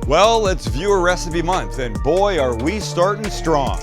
Well, it's Viewer Recipe Month, and boy, are we starting strong.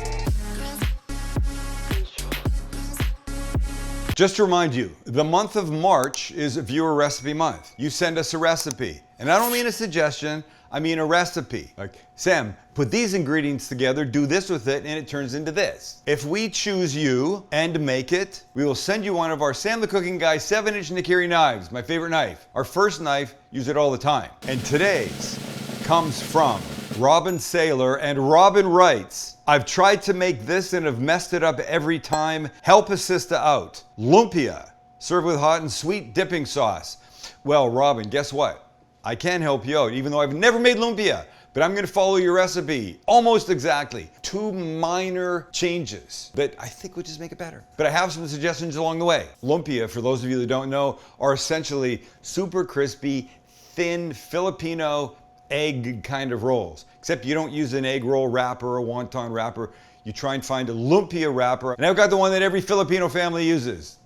Just to remind you, the month of March is Viewer Recipe Month. You send us a recipe. And I don't mean a suggestion, I mean a recipe. Like, Sam, put these ingredients together, do this with it, and it turns into this. If we choose you and make it, we will send you one of our Sam the Cooking Guy 7-inch Nikiri knives, my favorite knife. Our first knife, use it all the time. And today's comes from Robin Saylor, and Robin writes, I've tried to make this and have messed it up every time. Help a sister out. Lumpia, served with hot and sweet dipping sauce. Well, Robin, guess what? I can help you out, even though I've never made lumpia, but I'm gonna follow your recipe almost exactly. 2 minor changes that I think would just make it better. But I have some suggestions along the way. Lumpia, for those of you that don't know, are essentially super crispy, thin Filipino egg kind of rolls, except you don't use an egg roll wrapper or a wonton wrapper. You try and find a lumpia wrapper, and I've got the one that every Filipino family uses,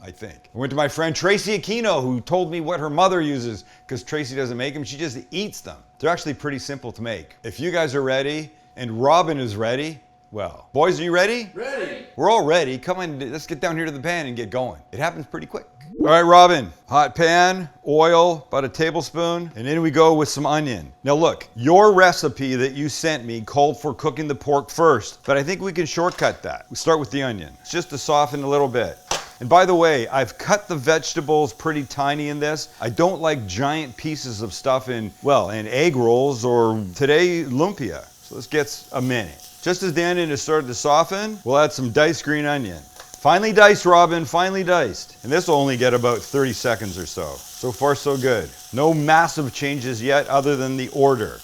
I think. I went to my friend Tracy Aquino, who told me what her mother uses, because Tracy doesn't make them, she just eats them. They're actually pretty simple to make. If you guys are ready, and Robin is ready, well, boys, are you ready? Ready. We're all ready. Come on, let's get down here to the pan and get going. It happens pretty quick. All right, Robin, hot pan, oil, about a tablespoon, and in we go with some onion. Now look, your recipe that you sent me called for cooking the pork first, but I think we can shortcut that. We start with the onion, just to soften a little bit. And by the way, I've cut the vegetables pretty tiny in this. I don't like giant pieces of stuff in egg rolls or today, lumpia. So this gets a minute. Just as the onion has started to soften, we'll add some diced green onion. Finely diced, Robin, finely diced. And this will only get about 30 seconds or so. So far, so good. No massive changes yet other than the order.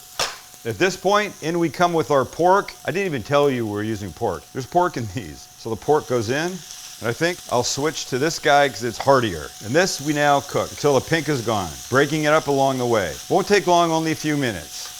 At this point, in we come with our pork. I didn't even tell you we're using pork. There's pork in these. So the pork goes in, and I think I'll switch to this guy because it's heartier. And this we now cook until the pink is gone, breaking it up along the way. Won't take long, only a few minutes.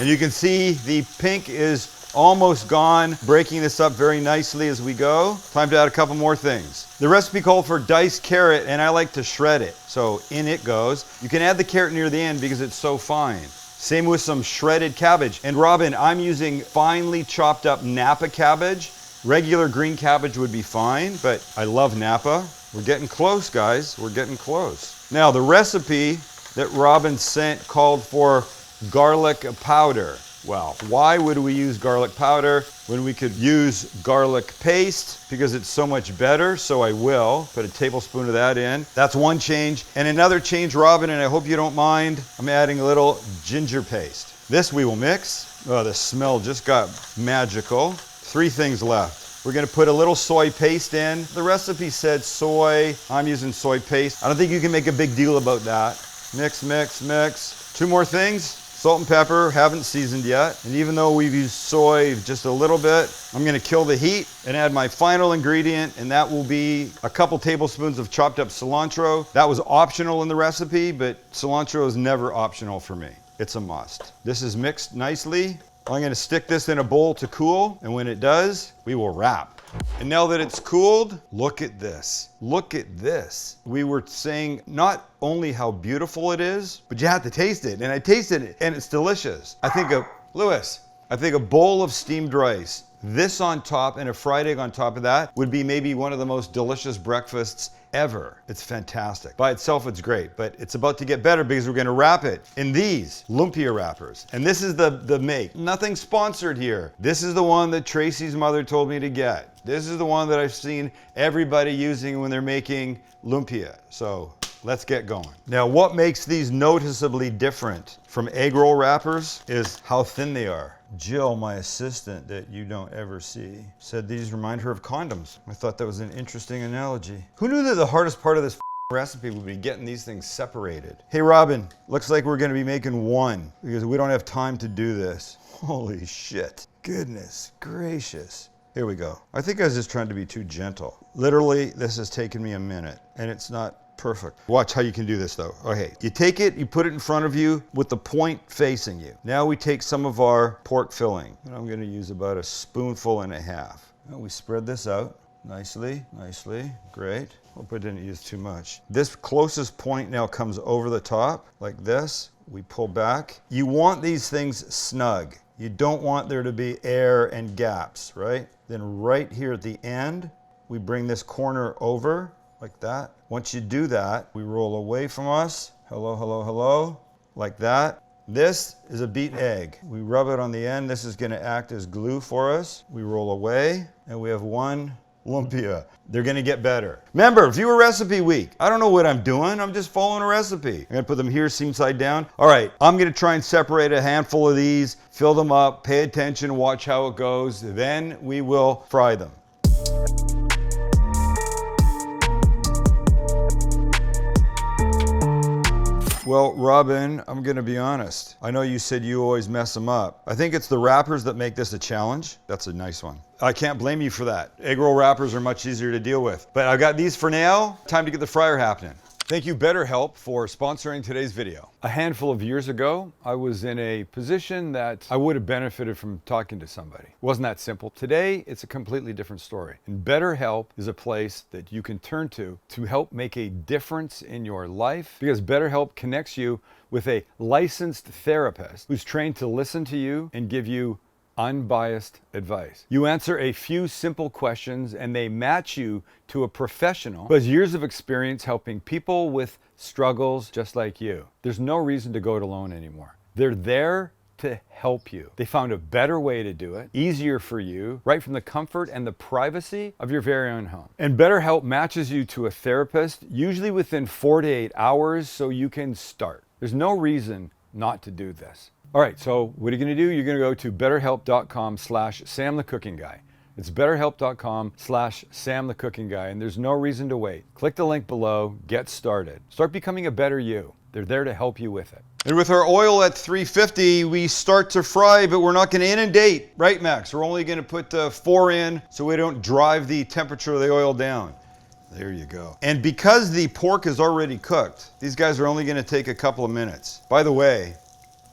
And you can see the pink is almost gone, breaking this up very nicely as we go. Time to add a couple more things. The recipe called for diced carrot, and I like to shred it. So in it goes. You can add the carrot near the end because it's so fine. Same with some shredded cabbage. And Robin, I'm using finely chopped up Napa cabbage. Regular green cabbage would be fine, but I love Napa. We're getting close, guys. We're getting close. Now, the recipe that Robin sent called for garlic powder. Well, why would we use garlic powder when we could use garlic paste? Because it's so much better, so I will put a tablespoon of that in. That's one change. And another change, Robin, and I hope you don't mind, I'm adding a little ginger paste. This we will mix. Oh, the smell just got magical. 3 things left. We're gonna put a little soy paste in. The recipe said soy. I'm using soy paste. I don't think you can make a big deal about that. Mix, mix, mix. 2 more things. Salt and pepper, haven't seasoned yet. And even though we've used soy just a little bit, I'm gonna kill the heat and add my final ingredient, and that will be a couple tablespoons of chopped up cilantro. That was optional in the recipe, but cilantro is never optional for me. It's a must. This is mixed nicely. I'm gonna stick this in a bowl to cool, and when it does, we will wrap. And now that it's cooled, look at this. Look at this. We were saying not only how beautiful it is, but you have to taste it. And I tasted it, and it's delicious. I think a bowl of steamed rice, this on top and a fried egg on top of that would be maybe one of the most delicious breakfasts ever. It's fantastic. By itself, it's great, but it's about to get better because we're gonna wrap it in these lumpia wrappers. And this is the make. Nothing sponsored here. This is the one that Tracy's mother told me to get. This is the one that I've seen everybody using when they're making lumpia. So let's get going. Now, what makes these noticeably different from egg roll wrappers is how thin they are. Jill, my assistant that you don't ever see, said these remind her of condoms. I thought that was an interesting analogy. Who knew that the hardest part of this recipe would be getting these things separated? Hey Robin, looks like we're gonna be making 1 because we don't have time to do this. Holy shit. Goodness gracious. Here we go. I think I was just trying to be too gentle. Literally, this has taken me a minute and it's not perfect. Watch how you can do this though. Okay, you take it, you put it in front of you with the point facing you. Now we take some of our pork filling, and I'm gonna use about 1.5 spoons. Now we spread this out. nicely, nicely, great. Hope I didn't use too much. This closest point now comes over the top like this. We pull back. You want these things snug. You don't want there to be air and gaps, right? Then right here at the end, we bring this corner over like that. Once you do that, we roll away from us. Hello, hello, hello, like that. This is a beaten egg. We rub it on the end. This is going to act as glue for us. We roll away, and we have one lumpia. They're going to get better. Remember, viewer recipe week. I don't know what I'm doing. I'm just following a recipe. I'm going to put them here seam side down. All right, I'm going to try and separate a handful of these, fill them up, pay attention, watch how it goes. Then we will fry them. Well, Robin, I'm gonna be honest. I know you said you always mess them up. I think it's the wrappers that make this a challenge. That's a nice one. I can't blame you for that. Egg roll wrappers are much easier to deal with. But I've got these for now. Time to get the fryer happening. Thank you, BetterHelp, for sponsoring today's video. A handful of years ago, I was in a position that I would have benefited from talking to somebody. It wasn't that simple. Today, it's a completely different story. And BetterHelp is a place that you can turn to help make a difference in your life, because BetterHelp connects you with a licensed therapist who's trained to listen to you and give you unbiased advice. You answer a few simple questions and they match you to a professional who has years of experience helping people with struggles just like you. There's no reason to go it alone anymore. They're there to help you. They found a better way to do it, easier for you, right from the comfort and the privacy of your very own home. And BetterHelp matches you to a therapist, usually within 4 to 8 hours, so you can start. There's no reason not to do this. All right, so what are you gonna do? You're gonna go to betterhelp.com/SamTheCookingGuy. It's betterhelp.com/SamTheCookingGuy, and there's no reason to wait. Click the link below, get started. Start becoming a better you. They're there to help you with it. And with our oil at 350, we start to fry, but we're not gonna inundate, right, Max? We're only gonna put 4 in so we don't drive the temperature of the oil down. There you go. And because the pork is already cooked, these guys are only gonna take a couple of minutes. By the way,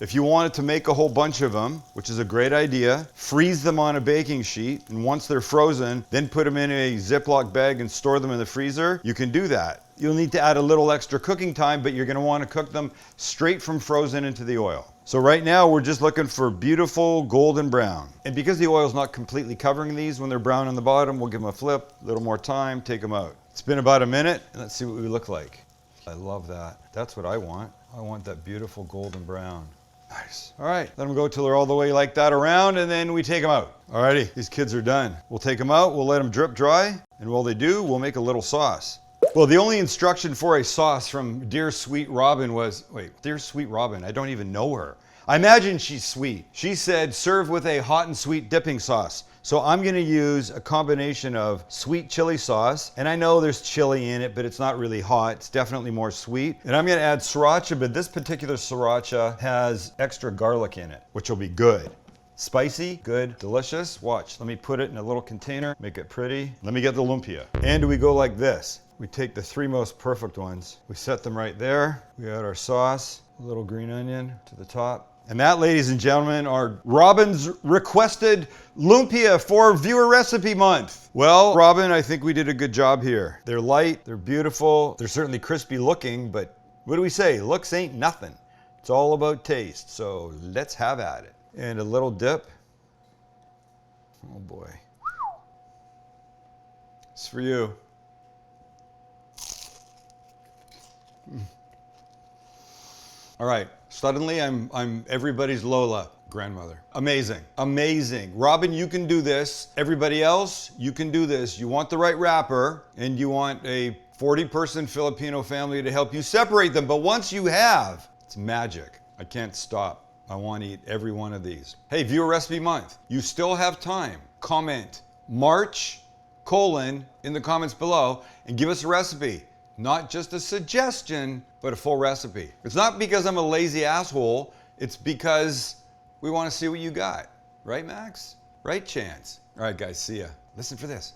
if you wanted to make a whole bunch of them, which is a great idea, freeze them on a baking sheet, and once they're frozen, then put them in a Ziploc bag and store them in the freezer. You can do that. You'll need to add a little extra cooking time, but you're gonna wanna cook them straight from frozen into the oil. So right now, we're just looking for beautiful golden brown. And because the oil's not completely covering these when they're brown on the bottom, we'll give them a flip, a little more time, take them out. It's been about a minute, and let's see what we look like. I love that. That's what I want. I want that beautiful golden brown. Nice. All right, let them go till they're all the way like that around, and then we take them out. Alrighty, these kids are done. We'll take them out, we'll let them drip dry, and while they do, we'll make a little sauce. Well, the only instruction for a sauce from Dear Sweet Robin was, wait, Dear Sweet Robin, I don't even know her. I imagine she's sweet. She said, serve with a hot and sweet dipping sauce. So I'm gonna use a combination of sweet chili sauce, and I know there's chili in it, but it's not really hot. It's definitely more sweet. And I'm gonna add sriracha, but this particular sriracha has extra garlic in it, which will be good. Spicy, good, delicious. Watch, let me put it in a little container, make it pretty. Let me get the lumpia. And we go like this. We take the 3 most perfect ones. We set them right there. We add our sauce, a little green onion to the top. And that, ladies and gentlemen, are Robin's requested lumpia for viewer recipe month. Well, Robin, I think we did a good job here. They're light, they're beautiful, they're certainly crispy looking, but what do we say? Looks ain't nothing. It's all about taste, so let's have at it. And a little dip. Oh boy. It's for you. All right, suddenly I'm everybody's Lola, grandmother. Amazing, amazing. Robin, you can do this. Everybody else, you can do this. You want the right wrapper, and you want a 40-person Filipino family to help you separate them, but once you have, it's magic. I can't stop. I want to eat every one of these. Hey, viewer recipe month, you still have time. Comment March, in the comments below, and give us a recipe. Not just a suggestion, but a full recipe. It's not because I'm a lazy asshole, it's because we want to see what you got. Right, Max? Right, Chance? All right, guys, see ya. Listen for this.